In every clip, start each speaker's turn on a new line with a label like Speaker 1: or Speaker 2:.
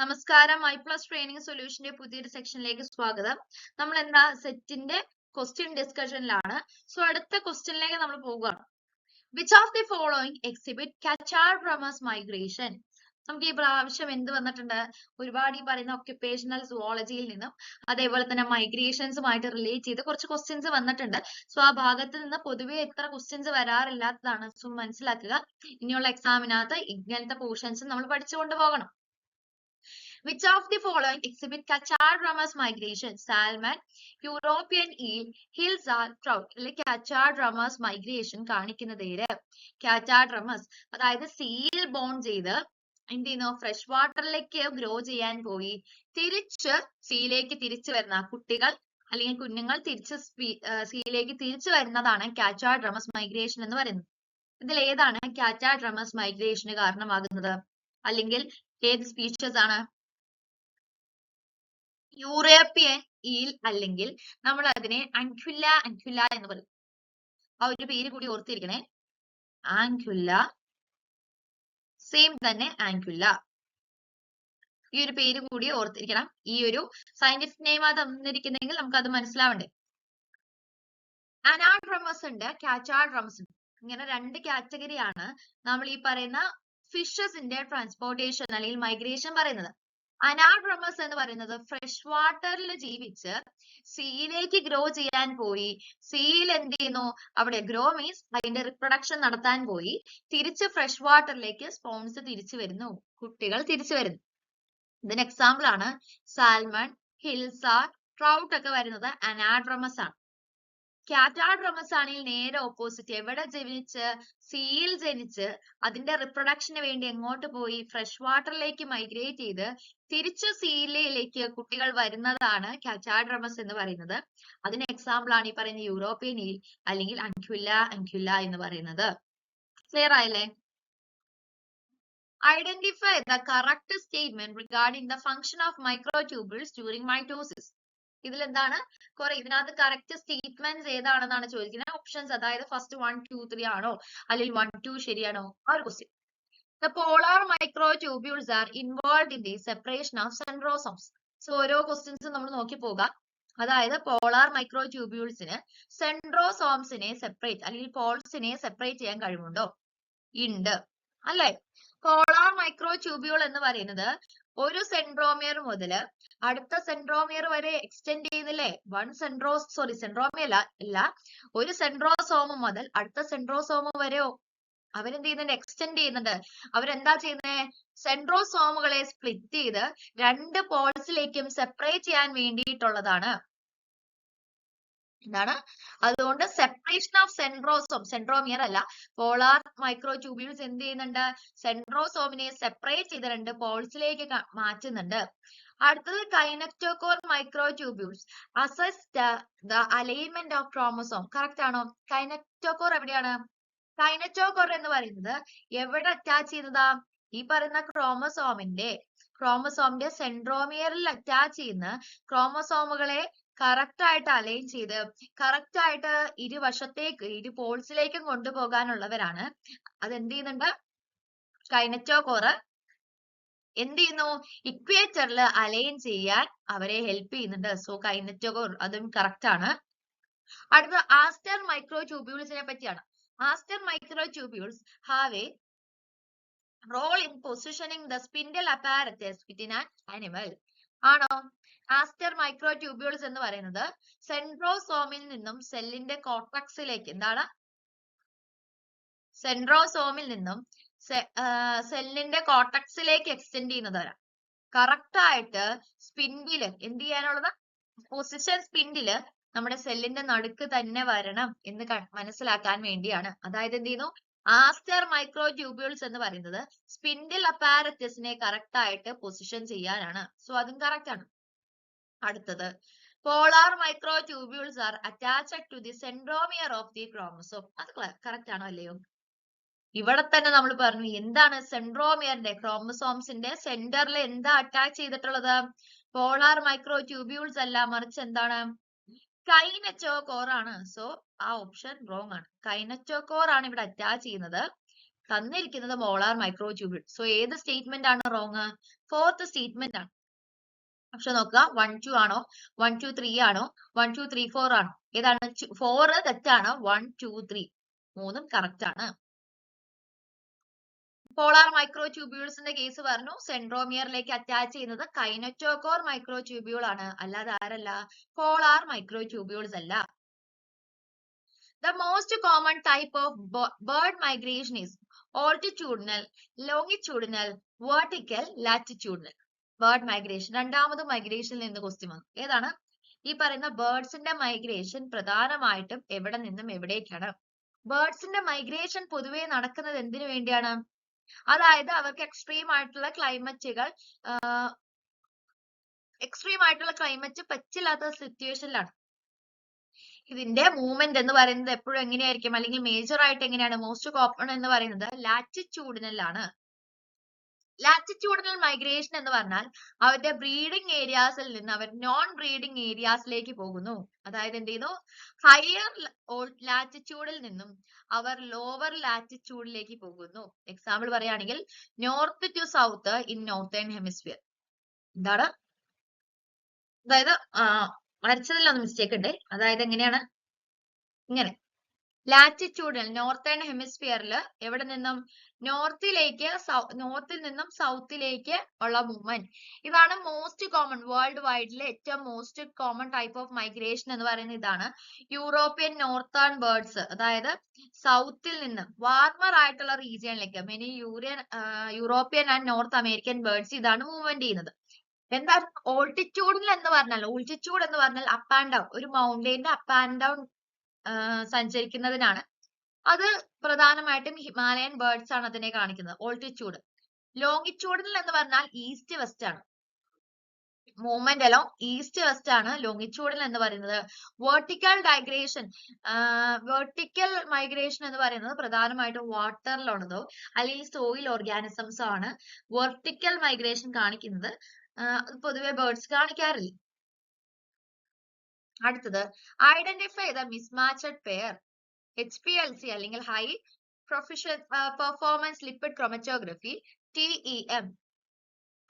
Speaker 1: നമസ്കാരം. I+ training സൊല്യൂഷന്റെ പുതിയൊരു സെക്ഷനിലേക്ക് സ്വാഗതം. നമ്മൾ എന്താ സെറ്റിന്റെ ക്വസ്റ്റ്യൻ ഡിസ്കഷനിലാണ്. സോ അടുത്ത ക്വസ്റ്റ്യനിലേക്ക് നമ്മൾ പോകുകയാണ്. Which of the following exhibit catadromous migration? നമുക്ക് ഈ പ്രാവശ്യം എന്ത് വന്നിട്ടുണ്ട്? ഒരുപാട് ഈ പറയുന്ന ഒക്യുപ്പേഷണൽ സുവോളജിയിൽ നിന്നും അതേപോലെ തന്നെ മൈഗ്രേഷൻസുമായിട്ട് റിലേറ്റ് ചെയ്ത് കുറച്ച് ക്വസ്റ്റ്യൻസ് വന്നിട്ടുണ്ട്. സോ ആ ഭാഗത്ത് നിന്ന് പൊതുവെ എത്ര ക്വസ്റ്റ്യൻസ് വരാറില്ലാത്തതാണ്. സോ മനസ്സിലാക്കുക. ഇനിയുള്ള എക്സാമിനകത്ത് ഇങ്ങനത്തെ പോർഷൻസ് നമ്മൾ പഠിച്ചുകൊണ്ട് പോകണം. Which of the following exhibit Cachardromous migration? Salmon, European eel, hillsar, trout. അല്ലെങ്കിൽ Cachardromous migration കാണിക്കുന്നത് ഏത്? Cachardromous അതായത് സീൽ ബോൺ ചെയ്ത് എന്ത് ചെയ്യുന്നു? ഫ്രഷ് വാട്ടറിലേക്ക് ഗ്രോ ചെയ്യാൻ പോയി തിരിച്ച് സീയിലേക്ക് തിരിച്ചു വരുന്ന കുട്ടികൾ അല്ലെങ്കിൽ കുഞ്ഞുങ്ങൾ തിരിച്ച് സീയിലേക്ക് തിരിച്ചു വരുന്നതാണ് Cachardromous migration എന്ന് പറയുന്നത്. ഇതിൽ ഏതാണ് Cachardromous migration കാരണമാകുന്നത്? അല്ലെങ്കിൽ ഏത് സ്പീഷീസ് ആണ്? യൂറോപ്യൻ ഈൽ അല്ലെങ്കിൽ നമ്മൾ അതിനെ ആൻക്വില്ല എന്ന് പറയും. ആ ഒരു പേര് കൂടി ഓർത്തിരിക്കണേ. ആൻക്വില്ല, സെയിം തന്നെ ആൻക്വില്ല. ഈ ഒരു പേര് കൂടി ഓർത്തിരിക്കണം. ഈ ഒരു സയന്റിഫിക് നെയിം അത് തന്നിരിക്കുന്നെങ്കിൽ നമുക്ക് അത് മനസ്സിലാവണ്ടേ. അനാഡ്രമസ് ഉണ്ട്, കാച്ചാഡ്രമസ് ഉണ്ട്. ഇങ്ങനെ രണ്ട് കാറ്റഗറിയാണ് നമ്മൾ ഈ പറയുന്ന ഫിഷസിന്റെ ട്രാൻസ്പോർട്ടേഷൻ അല്ലെങ്കിൽ മൈഗ്രേഷൻ പറയുന്നത്. അനാഡ്രമസ് എന്ന് പറയുന്നത് ഫ്രഷ് വാട്ടറിൽ ജീവിച്ച് സീയിലേക്ക് ഗ്രോ ചെയ്യാൻ പോയി. സീയിൽ എന്ത് ചെയ്യുന്നു? അവിടെ ഗ്രോ മീൻസ് അതിന്റെ റിപ്രൊഡക്ഷൻ നടത്താൻ പോയി തിരിച്ച് ഫ്രഷ് വാട്ടറിലേക്ക് സ്പോൺസ് തിരിച്ചു വരുന്നു, കുട്ടികൾ തിരിച്ചു വരുന്നു. ഇതിന് എക്സാമ്പിൾ ആണ് സാൽമൺ, ഹിൽസാർ, ട്രൗട്ട് ഒക്കെ വരുന്നത് അനാഡ്രമസ് ആണ്. കാറ്റാഡ്രമസ് ആണെങ്കിൽ നേരെ ഓപ്പോസിറ്റ്. എവിടെ ജനിച്ച്? സീയിൽ ജനിച്ച് അതിന്റെ റിപ്രൊഡക്ഷന് വേണ്ടി എങ്ങോട്ട് പോയി? ഫ്രഷ് വാട്ടറിലേക്ക് മൈഗ്രേറ്റ് ചെയ്ത് തിരിച്ചു സീയിലേക്ക് കുട്ടികൾ വരുന്നതാണ് കാറ്റാഡ്രമസ് എന്ന് പറയുന്നത്. അതിന് എക്സാമ്പിൾ ആണ് ഈ പറയുന്ന യൂറോപ്യൻ ഈൽ അല്ലെങ്കിൽ അൻക്വില്ല എന്ന് പറയുന്നത്. ക്ലിയർ ആയില്ലേ? Identify the correct statement regarding the function of microtubules during mitosis. ഇതിലെന്താണ് ഇതിനകത്ത് കറക്റ്റ് സ്റ്റേറ്റ്മെന്റ്സ് ഏതാണെന്നാണ് ചോദിക്കുന്നത്. ഓപ്ഷൻസ് അതായത് ഫസ്റ്റ് 1, 2, 3 ആണോ അല്ലെങ്കിൽ 1, 2 ശരിയാണോ? ആ ഒരു question. The polar microtubules are involved in the separation of centrosomes. So ഓരോ ക്വസ്റ്റ്യൻസും നമ്മൾ നോക്കി പോകാം. അതായത് പോളാർ മൈക്രോട്യൂബ്യൂൾസിന് സെൻട്രോസോംസിനെ സെപ്പറേറ്റ് അല്ലെങ്കിൽ പോൾസിനെ സെപ്പറേറ്റ് ചെയ്യാൻ കഴിവുണ്ടോ? ഉണ്ട് അല്ലെ? പോളാർ മൈക്രോട്യൂബ്യൂൾ എന്ന് പറയുന്നത് ഒരു സെൻട്രോമിയർ മുതൽ അടുത്ത സെൻട്രോമിയർ വരെ എക്സ്റ്റെൻഡ് ചെയ്യുന്നില്ലേ? സെൻട്രോമിയർ അല്ല, ഒരു സെൻട്രോസോമ് മുതൽ അടുത്ത സെൻട്രോസോമ് വരെ അവരെന്ത് ചെയ്യുന്നുണ്ട്? എക്സ്റ്റെൻഡ് ചെയ്യുന്നുണ്ട്. അവരെന്താ ചെയ്യുന്നത്? സെൻട്രോസോമുകളെ സ്പ്ലിറ്റ് ചെയ്ത് രണ്ട് പോൾസിലേക്കും സെപ്പറേറ്റ് ചെയ്യാൻ വേണ്ടിയിട്ടുള്ളതാണ്. എന്താണ്? അതുകൊണ്ട് സെപ്പറേഷൻ ഓഫ് സെൻട്രോമിയർ അല്ല, പോളാർ മൈക്രോട്യൂബ്യൂൾസ് എന്ത് ചെയ്യുന്നുണ്ട്? സെൻട്രോസോമിനെ സെപ്പറേറ്റ് ചെയ്ത് രണ്ട് പോൾസിലേക്ക് മാറ്റുന്നുണ്ട്. അടുത്തത് kinetochore microtubules assess the alignment of chromosome. Correct ആണോ? കൈനക്ടോകോർ എവിടെയാണ്? കൈനറ്റോകോർ എന്ന് പറയുന്നത് എവിടെ അറ്റാച്ച് ചെയ്യുന്നതാ? ഈ പറയുന്ന ക്രോമസോമിന്റെ സെൻട്രോമിയറിൽ അറ്റാച്ച് ചെയ്യുന്ന ക്രോമസോമുകളെ കറക്റ്റ് ആയിട്ട് അലൈൻ ചെയ്ത് കറക്റ്റ് ആയിട്ട് ഇരുവശത്തേക്ക് ഇരു പോൾസിലേക്കും കൊണ്ടുപോകാനുള്ളവരാണ്. അതെന്ത് ചെയ്യുന്നുണ്ട്? കൈനറ്റോകോർ എന്ത് ചെയ്യുന്നു? ഇക്വേറ്ററിൽ അലൈൻ ചെയ്യാൻ അവരെ ഹെൽപ്പ് ചെയ്യുന്നുണ്ട്. സോ കൈനറ്റോകോർ അതും കറക്റ്റ് ആണ്. അടുത്ത ആസ്റ്റർ മൈക്രോട്യൂബ്യൂൾസിനെ പറ്റിയാണ്. Aster microtubules have a role in positioning the spindle apparatus within an animal. ആണോ? ആസ്റ്റർ മൈക്രോട്യൂബ്യൂൾസ് എന്ന് പറയുന്നത് സെൻട്രോസോമിൽ നിന്നും സെല്ലിന്റെ കോർട്ടക്സിലേക്ക് എന്താണ്? സെൻട്രോസോമിൽ നിന്നും സെല്ലിന്റെ കോർട്ടക്സിലേക്ക് എക്സ്റ്റെൻഡ് ചെയ്യുന്നതാണ്. കറക്റ്റ് ആയിട്ട് സ്പിൻഡില് എന്ത് ചെയ്യാനുള്ളത്? പൊസിഷൻ സ്പിൻഡില് നമ്മുടെ സെല്ലിന്റെ നടുക്ക് തന്നെ വരണം എന്ന് മനസ്സിലാക്കാൻ വേണ്ടിയാണ്. അതായത് എന്ത് ചെയ്യുന്നു? ആസ്റ്റർ മൈക്രോട്യൂബ്യൂൾസ് എന്ന് പറയുന്നത് സ്പിൻഡിൽ അപ്പാരറ്റസിനെ കറക്റ്റ് ആയിട്ട് പൊസിഷൻ ചെയ്യാനാണ്. സോ അതും കറക്റ്റ് ആണ്. അടുത്തത് polar microtubules are attached to the centromere of the chromosome. അത് കറക്റ്റ് ആണോ അല്ലയോ? ഇവിടെ തന്നെ നമ്മൾ പറഞ്ഞു എന്താണ് സെൻട്രോമിയറിന്റെ ക്രോമസോംസിന്റെ സെന്ററിൽ എന്താ അറ്റാച്ച് ചെയ്തിട്ടുള്ളത്? പോളാർ മൈക്രോട്യൂബ്യൂൾസ് അല്ല, മറിച്ച് എന്താണ്? കൈനറ്റോകോർ ആണ്. സോ ആ ഓപ്ഷൻ റോങ് ആണ്. കൈനറ്റോകോർ ആണ് ഇവിടെ അറ്റാച്ച് ചെയ്യുന്നത്. തന്നിരിക്കുന്നത് മോളാർ മൈക്രോട്യൂബിൾ. സോ ഏത് സ്റ്റേറ്റ്മെന്റ് ആണ് റോങ്? ഫോർത്ത് സ്റ്റേറ്റ്മെന്റ് ആണ്. പക്ഷെ നോക്കുക, 1 2 ആണോ, 1 2 3 ആണോ, 1 2 3 4 ആണോ? ഏതാണ്? 4 തെറ്റാണ്, 1 2 3 മൂന്നും കറക്റ്റ് ആണ്. പോളാർ മൈക്രോട്യൂബ്യൂൾസിന്റെ കേസ് പറഞ്ഞു. സെൻട്രോമിയറിലേക്ക് അറ്റാച്ച് ചെയ്യുന്നത് കൈനറ്റോകോർ മൈക്രോട്യൂബ്യൂൾ ആണ്, അല്ലാതെ ആരല്ല? പോളാർ മൈക്രോട്യൂബ്യൂൾസ് അല്ല. The most common type of bird migration is altitudinal, longitudinal, vertical, latitudinal. Bird migration, രണ്ടാമത് മൈഗ്രേഷനിൽ നിന്ന് ക്വസ്റ്റ്യൻ വന്നു. ഏതാണ്? ഈ പറയുന്ന ബേർഡ്സിന്റെ മൈഗ്രേഷൻ പ്രധാനമായിട്ടും എവിടെ നിന്നും എവിടേക്കാണ്? ബേർഡ്സിന്റെ മൈഗ്രേഷൻ പൊതുവെ നടക്കുന്നത് എന്തിനു വേണ്ടിയാണ്? അതായത് അവർക്ക് എക്സ്ട്രീം ആയിട്ടുള്ള ക്ലൈമറ്റ് പറ്റില്ലാത്ത സിറ്റുവേഷനിലാണ്. ഇതിന്റെ മൂവ്മെന്റ് എന്ന് പറയുന്നത് എപ്പോഴും എങ്ങനെയായിരിക്കും, അല്ലെങ്കിൽ മേജർ ആയിട്ട് എങ്ങനെയാണ്? മോസ്റ്റ് കോമൺ എന്ന് പറയുന്നത് ലാറ്റിറ്റ്യൂഡിനൽ ആണ്. ലാറ്റിറ്റ്യൂഡിനൽ മൈഗ്രേഷൻ എന്ന് പറഞ്ഞാൽ അവരുടെ ബ്രീഡിംഗ് ഏരിയാസിൽ നിന്ന് അവർ നോൺ ബ്രീഡിംഗ് ഏരിയാസിലേക്ക് പോകുന്നു. അതായത് എന്ത് ചെയ്യുന്നു? ഹയർ ലാറ്റിറ്റ്യൂഡിൽ നിന്നും അവർ ലോവർ ലാറ്റിറ്റ്യൂഡിലേക്ക് പോകുന്നു. എക്സാമ്പിൾ പറയുകയാണെങ്കിൽ north to south in northern hemisphere. എന്താണ്? അതായത് വരച്ചതിലൊന്ന് മിസ്റ്റേക്ക് ഉണ്ട്. അതായത് എങ്ങനെയാണ്? ഇങ്ങനെ ലാറ്റിറ്റ്യൂഡിൽ നോർത്തേൺ ഹെമിസ്ഫിയറിൽ എവിടെ നിന്നും? നോർത്തിൽ നിന്നും സൗത്തിലേക്ക് ഉള്ള മൂവ്മെന്റ്. ഇതാണ് മോസ്റ്റ് കോമൺ വേൾഡ് വൈഡിലെ ഏറ്റവും most common type of migration എന്ന് പറയുന്നത് ഇതാണ്. യൂറോപ്യൻ നോർത്തേൺ ബേർഡ്സ്, അതായത് സൗത്തിൽ നിന്ന് വാർമർ ആയിട്ടുള്ള റീജിയനിലേക്ക് European and North American birds ഇതാണ് മൂവ്മെന്റ് ചെയ്യുന്നത്. എന്താണ് ഓൾട്ടിറ്റ്യൂഡിൽ എന്ന് പറഞ്ഞാൽ? ഓൾട്ടിറ്റ്യൂഡ് എന്ന് പറഞ്ഞാൽ അപ്പ് ആൻഡ് ഡൗൺ, ഒരു മൗണ്ടെയിന്റെ അപ്പ് ആൻഡ് ഡൗൺ സഞ്ചരിക്കുന്നതിനാണ്. അത് പ്രധാനമായിട്ടും ഹിമാലയൻ ബേർഡ്സ് ആണ് അതിനെ കാണിക്കുന്നത്. ഓൾട്ടിറ്റ്യൂഡ്. ലോങ്ങിറ്റ്യൂഡിൽ എന്ന് പറഞ്ഞാൽ ഈസ്റ്റ് വെസ്റ്റ് ആണ്. മൂവ്മെന്റ് എല്ലാം ഈസ്റ്റ് വെസ്റ്റ് ആണ് ലോങ്ങിറ്റ്യൂഡിൽ എന്ന് പറയുന്നത്. വെർട്ടിക്കൽ മൈഗ്രേഷൻ എന്ന് പറയുന്നത് പ്രധാനമായിട്ടും വാട്ടറിലുള്ളതോ അല്ലെങ്കിൽ സോയിൽ ഓർഗാനിസംസോ ആണ് വെർട്ടിക്കൽ മൈഗ്രേഷൻ കാണിക്കുന്നത്. പൊതുവെ ബേർഡ്സ് കാണിക്കാറില്ല. അടുത്തത് identify the mismatched pair. HPLC അല്ലെങ്കിൽ high performance lipid chromatography, TEM,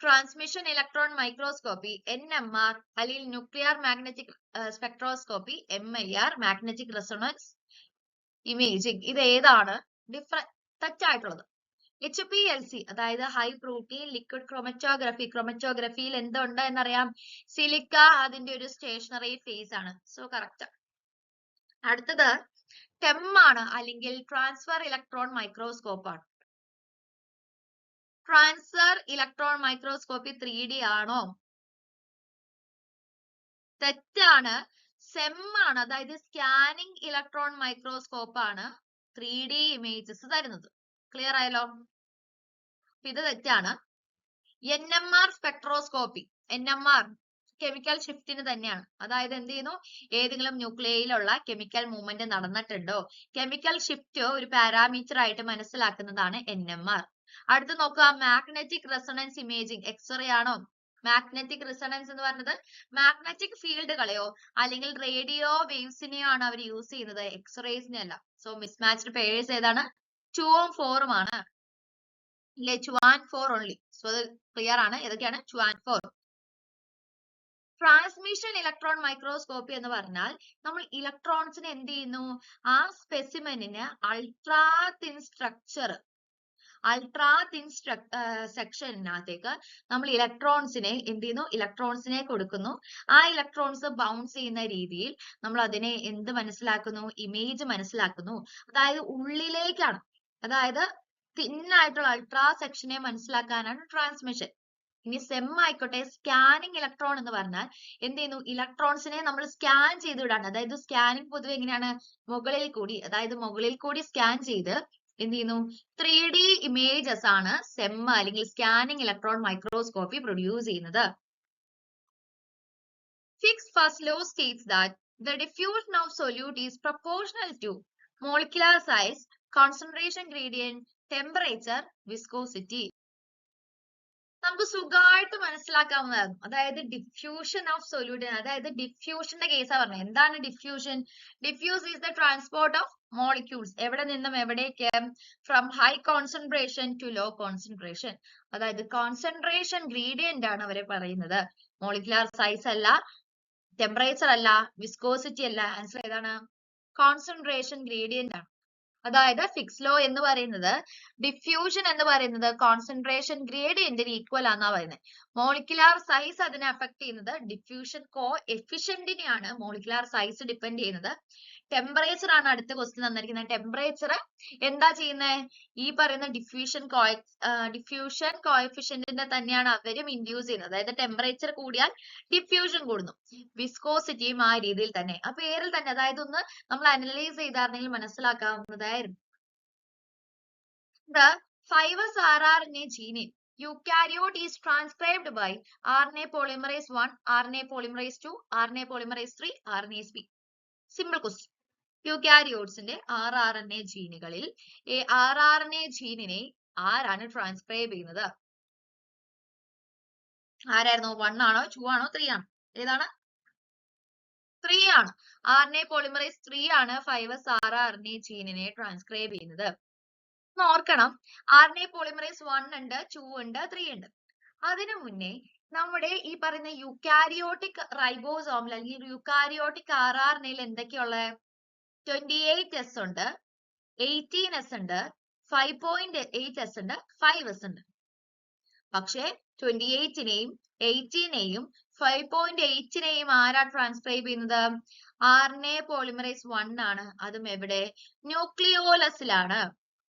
Speaker 1: transmission electron microscopy, NMR അല്ലെങ്കിൽ nuclear magnetic spectroscopy, MIR, magnetic resonance imaging. ഇത് ഏതാണ് തെറ്റായിട്ടുള്ളത്? HPLC അതായത് ഹൈ പ്രോട്ടീൻ ലിക്വിഡ് ക്രോമറ്റോഗ്രഫി. ക്രോമറ്റോഗ്രഫിയിൽ എന്തുണ്ട് എന്നറിയാം? സിലിക്ക അതിന്റെ ഒരു സ്റ്റേഷനറി ഫേസ് ആണ്. So correct. അടുത്തത് TEM ആണ്, അല്ലെങ്കിൽ ട്രാൻസ്ഫർ ഇലക്ട്രോൺ മൈക്രോസ്കോപ്പ് ആണ്. ട്രാൻസ്ഫർ ഇലക്ട്രോൺ മൈക്രോസ്കോപ്പി 3D ആണോ? തെറ്റാണ്. SEM ആണ്, അതായത് സ്കാനിങ് ഇലക്ട്രോൺ മൈക്രോസ്കോപ്പ് ആണ് 3D ഇമേജസ് തരുന്നത്. ക്ലിയർ ആയല്ലോ? ഇത് തെറ്റാണ്. NMR spectroscopy. NMR കെമിക്കൽ ഷിഫ്റ്റിന് തന്നെയാണ്. അതായത് എന്ത് ചെയ്യുന്നു? ഏതെങ്കിലും ന്യൂക്ലിയയിലുള്ള കെമിക്കൽ മൂവ്മെന്റ് നടന്നിട്ടുണ്ടോ? കെമിക്കൽ ഷിഫ്റ്റ് ഒരു പാരാമീറ്റർ ആയിട്ട് മനസ്സിലാക്കുന്നതാണ് NMR. അടുത്ത് നോക്കുക, മാഗ്നറ്റിക് റെസൊണൻസ് ഇമേജിംഗ്. എക്സ്റേ ആണോ? മാഗ്നറ്റിക് റിസണൻസ് എന്ന് പറയുന്നത് മാഗ്നറ്റിക് ഫീൽഡുകളെയോ അല്ലെങ്കിൽ റേഡിയോ വേവ്സിനെയോ ആണ് അവർ യൂസ് ചെയ്യുന്നത്, എക്സ്റേസിനെ അല്ല. സോ മിസ്മാച്ച്ഡ് പെയേഴ്സ് ഏതാണ്? 2 ഉം 4 ഉം ആണ്. ഇല്ലേ? 2 and 4 ഓൺലി. സോ അത് ക്ലിയർ ആണ്. ഏതൊക്കെയാണ്? 2 and 4. ട്രാൻസ്മിഷൻ ഇലക്ട്രോൺ മൈക്രോസ്കോപ്പി എന്ന് പറഞ്ഞാൽ നമ്മൾ ഇലക്ട്രോൺസിനെ എന്ത് ചെയ്യുന്നു? ആ സ്പെസിമെനിന് അൾട്രാ തിൻ സെക്ഷനകത്തേക്ക് നമ്മൾ ഇലക്ട്രോൺസിനെ എന്ത് ചെയ്യുന്നു? ഇലക്ട്രോൺസിനെ കൊടുക്കുന്നു. ആ ഇലക്ട്രോൺസ് ബൗൺസ് ചെയ്യുന്ന രീതിയിൽ നമ്മൾ അതിനെ എന്ത് മനസ്സിലാക്കുന്നു? ഇമേജ് മനസ്സിലാക്കുന്നു. അതായത് ഉള്ളിലേക്കാണ്, അതായത് തിന്നായിട്ടുള്ള അൾട്രാ സെക്ഷനെ മനസ്സിലാക്കാനാണ് ട്രാൻസ്മിഷൻ. ഇനി സെം ആയിക്കോട്ടെ, സ്കാനിങ് ഇലക്ട്രോൺ എന്ന് പറഞ്ഞാൽ എന്ത് ചെയ്യുന്നു? ഇലക്ട്രോൺസിനെ നമ്മൾ സ്കാൻ ചെയ്ത് വിടാണ്. അതായത് സ്കാനിങ് പൊതുവെ എങ്ങനെയാണ്? മുകളിൽ കൂടി സ്കാൻ ചെയ്ത് എന്ത് ചെയ്യുന്നു? 3D ഇമേജസ് ആണ് സെം അല്ലെങ്കിൽ സ്കാനിങ് ഇലക്ട്രോൺ മൈക്രോസ്കോപ്പി പ്രൊഡ്യൂസ് ചെയ്യുന്നത്. Fix first law states that the diffusion of solute is proportional to molecular size, concentration gradient, temperature, viscosity. നമുക്ക് സുഖമായിട്ട് മനസ്സിലാക്കാവുന്നതാണ്. അതായത് ഡിഫ്യൂഷൻ ഓഫ് സൊല്യൂട്ട്, അതായത് ഡിഫ്യൂഷന്റെ കേസാ പറഞ്ഞത്. എന്താണ് diffusion? Diffuse is the transport of molecules എവിടെ നിന്നും എവിടേക്ക്? From high concentration to low concentration. അതായത് കോൺസെൻട്രേഷൻ ഗ്രേഡിയന്റ് ആണ് അവരെ പറയുന്നത്. മോളിക്കുലാർ സൈസ് അല്ല, ടെമ്പറേച്ചർ അല്ല, വിസ്കോസിറ്റി അല്ല. ആൻസർ ഏതാണ്? കോൺസെൻട്രേഷൻ ഗ്രേഡിയന്റ് ആണ്. അതായത് ഫിക്സ് ലോ എന്ന് പറയുന്നത് ഡിഫ്യൂഷൻ എന്ന് പറയുന്നത് കോൺസെൻട്രേഷൻ ഗ്രേഡിയന്റിന് ഈക്വൽ ആണെന്നാ പറയുന്നത്. മോളിക്കുലാർ സൈസ് അതിനെ അഫക്ട് ചെയ്യുന്നത് ഡിഫ്യൂഷൻ കോ എഫിഷ്യന്റിനെയാണ് മോളിക്കുലാർ സൈസ് ഡിപ്പെൻഡ് ചെയ്യുന്നത്. ടെമ്പറേച്ചർ ആണ് അടുത്ത ക്വസ്റ്റ്യൻ തന്നിരിക്കുന്നത്. ടെമ്പറേച്ചർ എന്താ ചെയ്യുന്നത്? ഈ പറയുന്ന ഡിഫ്യൂഷൻ കോഎഫിഷ്യന്റിന്റെ തന്നെയാണ് അവരും ഇൻഡ്യൂസ് ചെയ്യുന്നത്. അതായത് ടെമ്പറേച്ചർ കൂടിയാൽ ഡിഫ്യൂഷൻ കൂടുന്നു, വിസ്കോസിറ്റിയും ആ രീതിയിൽ തന്നെ. ആ പേരിൽ തന്നെ, അതായത് ഒന്ന് നമ്മൾ analyse ചെയ്തായിരുന്നെങ്കിൽ മനസ്സിലാക്കാവുന്നതായിരുന്നു. The 5S rRNA gene eukaryote is transcribed by RNA polymerase 1, RNA polymerase 2, RNA polymerase 3, RNase P. Simple question. യൂക്കാരിയോട്സിന്റെ rRNA ജീനുകളിൽ rRNA ജീനിനെ ആരാണ് ട്രാൻസ്ക്രൈബ് ചെയ്യുന്നത്? ആരായിരുന്നു? 1 ആണോ 2 ആണോ 3 ആണോ? ഏതാണ്? 3 ആണ്. RNA polymerase 3 ആണ് 5S rRNA ജീനിനെ ട്രാൻസ്ക്രൈബ് ചെയ്യുന്നത്. ഓർക്കണം, RNA polymerase 1 ഉണ്ട്, 2 ഉണ്ട്, 3 ഉണ്ട്. അതിനു മുന്നേ നമ്മുടെ ഈ പറയുന്ന യൂക്കാരിയോട്ടിക് റൈബോസോമിൽ അല്ലെങ്കിൽ യൂക്കാരിയോട്ടിക് rRNA എന്തൊക്കെയുള്ളത്? 28S ഉണ്ട്, 18S ഉണ്ട്, 5.8S ഉണ്ട്, 5S ഉണ്ട്. പക്ഷെ 28നെയും 18നെയും 5.8നെയും ആരാ ട്രാൻസ്ക്രൈബ് ചെയ്യുന്നത്? RNA polymerase 1 ആണ്. അതും എവിടെ? ന്യൂക്ലിയോലസിലാണ്.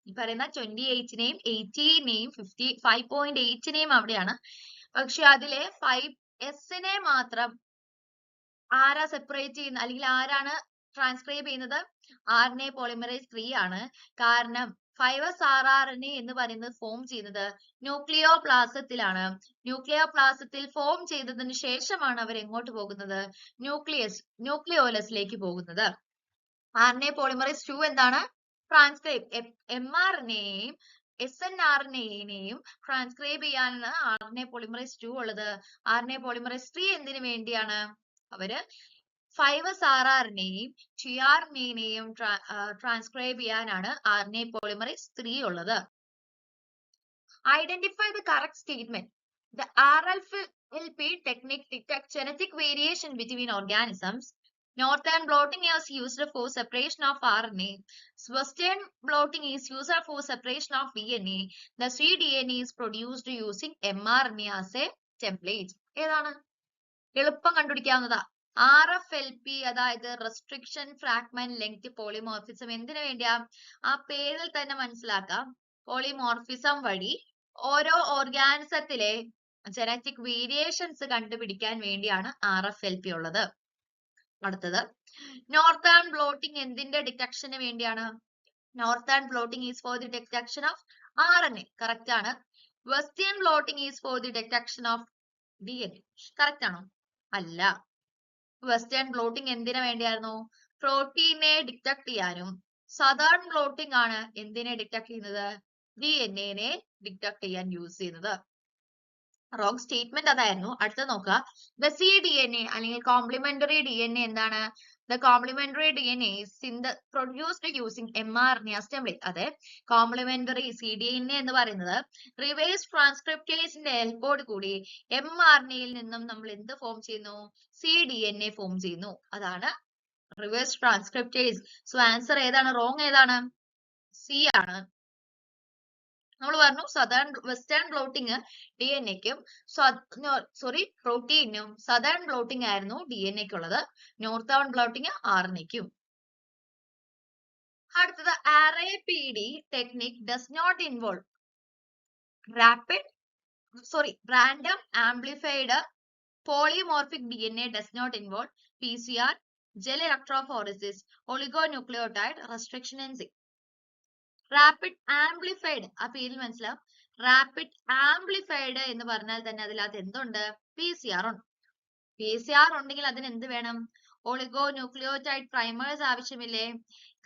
Speaker 1: ഈ പറയുന്ന 28നെയും 18നെയും 5.8നെയും അവിടെയാണ്. പക്ഷെ അതിലെ 5S മാത്രം ആരാ സെപ്പറേറ്റ് ചെയ്യുന്നത്, അല്ലെങ്കിൽ ആരാണ് ട്രാൻസ്ക്രൈബ് ചെയ്യുന്നത്? RNA polymerase 3 ആണ്. കാരണം 5S rRNA എന്ന് പറയുന്നത് ഫോം ചെയ്യുന്നത് ന്യൂക്ലിയോപ്ലാസത്തിലാണ്. ന്യൂക്ലിയോപ്ലാസത്തിൽ ഫോം ചെയ്തതിന് ശേഷമാണ് അവർ എങ്ങോട്ട് പോകുന്നത്? ന്യൂക്ലിയോലസിലേക്ക് പോകുന്നത്. RNA polymerase 2 എന്താണ്? ട്രാൻസ്ക്രൈബ് mRNAയെയും snRNAയെയും ട്രാൻസ്ക്രൈബ് ചെയ്യാനാണ് RNA polymerase 2 ഉള്ളത്. RNA polymerase 3 എന്തിനു വേണ്ടിയാണ്? അവര് 5S rRNAയെയും tRNAയെയും ട്രാൻസ്ക്രൈബ് ചെയ്യാനാണ് RNA polymerase 3 ഉള്ളത്. Identify the correct statement. The RFLP technique detects genetic variation between organisms. Northern blotting is used for separation of RNA. Western blotting is used for separation of DNA. The cDNA is produced using mRNA as a template. ഏതാണ്? എളുപ്പം കണ്ടുപിടിക്കാവുന്നതാ. RFLP അതായത് restriction fragment length polymorphism. എന്തിനു വേണ്ടിയാ? ആ പേരിൽ തന്നെ മനസ്സിലാക്കാം. Polymorphism വഴി ഓരോ ഓർഗാനിസത്തിലെ ജനറ്റിക് വേരിയേഷൻസ് കണ്ടുപിടിക്കാൻ വേണ്ടിയാണ് RFLP ഉള്ളത്. അടുത്തത് നോർത്തേൺ ബ്ലോട്ടിംഗ് എന്തിന്റെ ഡിറ്റക്ഷന് വേണ്ടിയാണ്? Northern blotting is for the detection of RNA. Correct ആണ്. Western blotting is for the detection of DNA. Correct ആണോ? അല്ല. വെസ്റ്റേൺ ബ്ലോട്ടിംഗ് എന്തിനു വേണ്ടിയായിരുന്നു? പ്രോട്ടീനെ ഡിറ്റക്ട് ചെയ്യാനും. സദേൺ ബ്ലോട്ടിംഗ് ആണ് എന്തിനെ ഡിറ്റക്ട് ചെയ്യുന്നത്? DNA ഡിറ്റക്ട് ചെയ്യാൻ യൂസ് ചെയ്യുന്നത്. റോങ് സ്റ്റേറ്റ്മെന്റ് അതായിരുന്നു. അടുത്ത നോക്കുക. ദ cDNA അല്ലെങ്കിൽ കോംപ്ലിമെന്ററി DNA എന്താണ്? The complementary DNA is produced using mRNA as template. അതെ, കോംപ്ലിമെന്ററി cDNA എന്ന് പറയുന്നത് റിവേഴ്സ് ട്രാൻസ്ക്രിപ്റ്റേസിന്റെ ഹെൽപ്പോട് കൂടി mRNAയിൽ നിന്നും നമ്മൾ എന്ത് ഫോം ചെയ്യുന്നു? cDNA ഫോം ചെയ്യുന്നു. അതാണ് റിവേഴ്സ് ട്രാൻസ്ക്രിപ്റ്റേസ്. സോ ആൻസർ ഏതാണ്? റോങ് ഏതാണ്? സി ആണ്. നമ്മൾ പറഞ്ഞു സദേൺ വെസ്റ്റേൺ ബ്ലോട്ടിങ് DNAക്കും പ്രോട്ടീനും സദേൺ ബ്ലോട്ടിംഗ് ആയിരുന്നു DNAക്കുള്ളത്. Northern bloating RNAക്കും. അടുത്തത് RAPD technique does not involve random amplified polymorphic DNA, does not involve PCR, gel electrophoresis, oligonucleotide restriction enzyme. Rapid amplified, ആ പേരിൽ മനസ്സിലാവും. റാപ്പിഡ് ആംപ്ലിഫൈഡ് എന്ന് പറഞ്ഞാൽ തന്നെ അതിനകത്ത് എന്തുണ്ട്? PCR ഉണ്ട്. PCR ഉണ്ടെങ്കിൽ അതിന് എന്ത് വേണം? ഒളിഗോന്യൂക്ലിയോടൈഡ് പ്രൈമേഴ്സ് ആവശ്യമില്ലേ?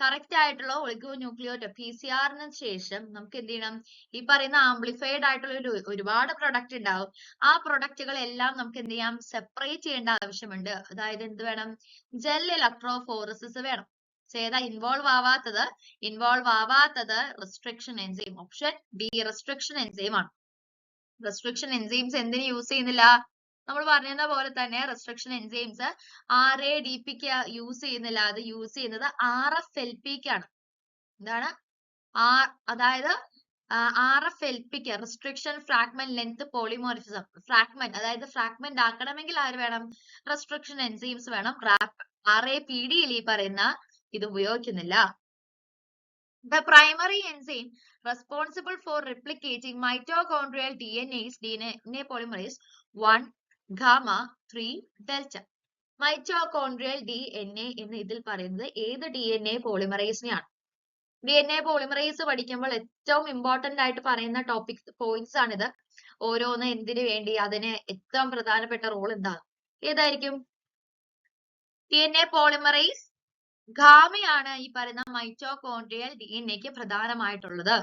Speaker 1: കറക്റ്റ് ആയിട്ടുള്ള ഒളിഗോന്യൂക്ലിയോടൈഡ് PCR ശേഷം നമുക്ക് എന്ത് ചെയ്യണം? ഈ പറയുന്ന ആംപ്ലിഫൈഡ് ആയിട്ടുള്ള ഒരുപാട് പ്രൊഡക്റ്റ് ഉണ്ടാവും. ആ പ്രൊഡക്റ്റുകൾ എല്ലാം നമുക്ക് എന്ത് ചെയ്യാം? സെപ്പറേറ്റ് ചെയ്യേണ്ട ആവശ്യമുണ്ട്. അതായത് എന്ത് വേണം? ജെൽ ഇലക്ട്രോഫോറസിസ് വേണം. ഏതാ ഇൻവോൾവ് ആവാത്തത് restriction enzyme. Option B restriction enzyme ആണ്. റെസ്ട്രിക്ഷൻ എൻസൈംസ് എന്തിനു യൂസ് ചെയ്യുന്നില്ല? നമ്മൾ പറഞ്ഞ പോലെ തന്നെ റെസ്ട്രിക്ഷൻ എൻസൈംസ് RADP യൂസ് ചെയ്യുന്നില്ല. അത് യൂസ് ചെയ്യുന്നത് RFLP ആണ്. എന്താണ്? അതായത് RFLP restriction fragment length polymorphism. Fragment അതായത് ഫ്രാഗ്മെന്റ് ആക്കണമെങ്കിൽ ആര് വേണം? റെസ്ട്രിക്ഷൻ എൻസൈംസ് വേണം. RAPD ഈ പറയുന്ന ഇത് ഉപയോഗിക്കുന്നില്ല. The primary enzyme responsible for replicating mitochondrial DNA is DNA polymerase 1, gamma, 3, delta. Mitochondrial DNA എന്ന് ഇതിൽ പറയുന്നത് ഏത് DNA പോളിമറേസിനെയാണ്? DNA പോളിമറേസ് പഠിക്കുമ്പോൾ ഏറ്റവും ഇമ്പോർട്ടന്റ് ആയിട്ട് പറയുന്ന ടോപ്പിക് പോയിന്റ്സ് ആണിത്. ഓരോന്ന് എന്തിനു വേണ്ടി, അതിന് ഏറ്റവും പ്രധാനപ്പെട്ട റോൾ എന്താണ്? ഏതായിരിക്കും? DNA പോളിമറേസ് ഗാമയാണ് ഈ പറയുന്ന മൈറ്റോകോൺഡ്രിയൽ DNA പ്രധാനമായിട്ടുള്ളത്.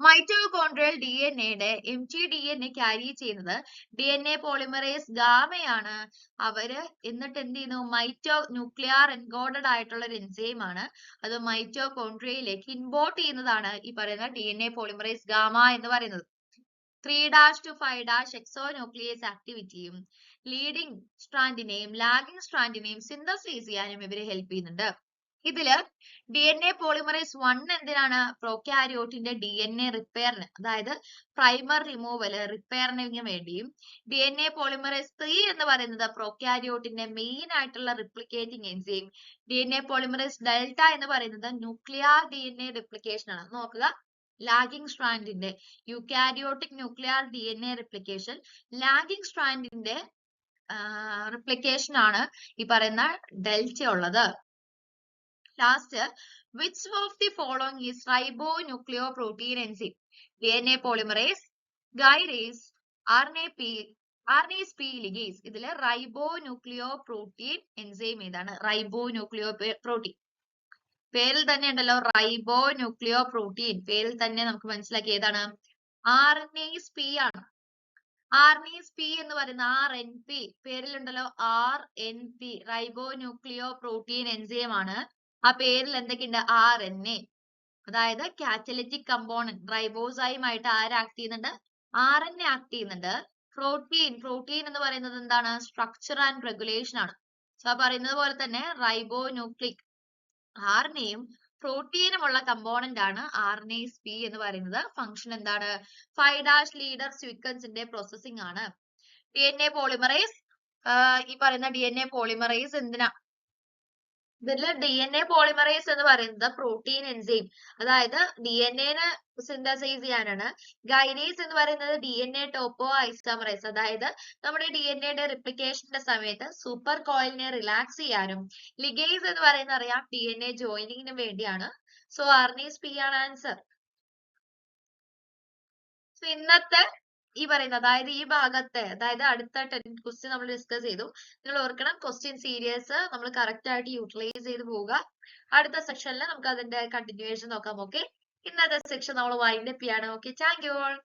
Speaker 1: മൈറ്റോകോൺഡ്രിയൽ DNAയുടെ mtDNA ക്യാരി ചെയ്യുന്നത് DNA പോളിമറേസ് ഗാമയാണ്. അവര് എന്നിട്ട് എന്ത് ചെയ്യുന്നു? ന്യൂക്ലിയർ എൻകോഡഡ് ആയിട്ടുള്ള ഒരു എൻസൈം ആണ്. അത് മൈറ്റോകോൺഡ്രിയയിലേക്ക് ഇമ്പോർട്ട് ചെയ്യുന്നതാണ് ഈ പറയുന്ന DNA പോളിമറേസ് ഗാമ എന്ന് പറയുന്നത്. 3' to 5' എക്സോന്യൂക്ലിയേസ് ആക്ടിവിറ്റിയും ലീഡിംഗ് സ്ട്രാൻഡിനെയും ലാഗിംഗ് സ്ട്രാൻഡിനെയും സിന്തസൈസ് ചെയ്യാനും ഇവര് ഹെൽപ്പ് ചെയ്യുന്നുണ്ട്. ഇതില് DNA പോളിമറേസ് 1 എന്തിനാണ്? പ്രോകാരിയോട്ടിന്റെ DNA റിപ്പയറിന്, അതായത് പ്രൈമർ റിമൂവല് റിപ്പയറിന് വേണ്ടിയും, DNA പോളിമറേസ് 3 എന്ന് പറയുന്നത് പ്രോകാരിയോട്ടിന്റെ മെയിൻ ആയിട്ടുള്ള replicating enzyme, DNA polymerase delta എന്ന് പറയുന്നത് ന്യൂക്ലിയർ DNA റിപ്ലിക്കേഷൻ ആണ്. നോക്കുക, ലാഗിംഗ് സ്ട്രാൻഡിന്റെ eukaryotic nuclear DNA replication, lagging സ്ട്രാൻഡിന്റെ റിപ്ലിക്കേഷൻ ആണ് ഈ പറയുന്ന ഡെൽറ്റ ഉള്ളത്. Last, which of the following is ribonucleoprotein enzyme? DNA polymerase, gyrase, RNase P ligase. ഇതില് ribonucleoprotein enzyme ഏതാണ്? ribonucleoprotein. പേരിൽ തന്നെ ഉണ്ടല്ലോ റൈബോന്യൂക്ലിയോപ്രോട്ടീൻ. പേരിൽ തന്നെ നമുക്ക് മനസ്സിലാക്കി ഏതാണ്? RNase P ആണ്. RNase P എന്ന് പറയുന്ന RNP പേരിലുണ്ടല്ലോ RNP റൈബോന്യൂക്ലിയോപ്രോട്ടീൻ എൻസൈം ആണ്. ആ പേരിൽ എന്തൊക്കെയുണ്ട്? RNA, അതായത് കാറ്റലിറ്റിക് കമ്പോണന്റ് റൈബോസൈം ആയിട്ട് ആര് ആക്ട് ചെയ്യുന്നുണ്ട്? RNA ആക്ട് ചെയ്യുന്നുണ്ട്. പ്രോട്ടീൻ എന്ന് പറയുന്നത് എന്താണ്? സ്ട്രക്ചർ ആൻഡ് റെഗുലേഷൻ ആണ്. സോ പറയുന്നത് പോലെ തന്നെ റൈബോന്യൂക്ലിക് RNAയും പ്രോട്ടീനുമുള്ള കമ്പോണന്റ് ആണ് RNase P എന്ന് പറയുന്നത്. ഫംഗ്ഷൻ എന്താണ്? 5' ലീഡർ സീക്വൻസിന്റെ പ്രോസസിംഗ് ആണ്. DNA പോളിമറേസ്, ഈ പറയുന്ന DNA പോളിമറേസ് എന്തിനാ? ഇതില് DNA പോളിമറേസ് എന്ന് പറയുന്നത് പ്രോട്ടീൻ എൻസൈം, അതായത് DNA സിന്തസൈസ് ചെയ്യാനാണ്. ഗൈനേസ് എന്ന് പറയുന്നത് DNA ടോപ്പോ ഐസോമറേസ്, അതായത് നമ്മുടെ DNAയുടെ റിപ്ലിക്കേഷന്റെ സമയത്ത് സൂപ്പർ കോയിലിനെ റിലാക്സ് ചെയ്യാനും. ലിഗേസ് എന്ന് പറയുന്നത് അറിയാം, DNA ജോയിനിങ്ങിന് വേണ്ടിയാണ്. സോ RNase P ആണ് ആൻസർ. സോ ഇന്നത്തെ ഈ പറയുന്നത്, അതായത് ഈ ഭാഗത്തെ, അതായത് അടുത്ത ക്വസ്റ്റ്യൻ നമ്മൾ ഡിസ്കസ് ചെയ്തു. നിങ്ങൾ ഓർക്കണം, ക്വസ്റ്റ്യൻ സീരീസ് നമ്മൾ കറക്റ്റ് ആയിട്ട് യൂട്ടിലൈസ് ചെയ്ത് പോവുക. അടുത്ത സെക്ഷനിൽ നമുക്ക് അതിന്റെ കണ്ടിന്യൂവേഷൻ നോക്കാം. ഓക്കെ, ഇന്നത്തെ സെക്ഷൻ നമ്മൾ വൈൻഡ് അപ്പ് ചെയ്യാണ്. Okay, thank you all.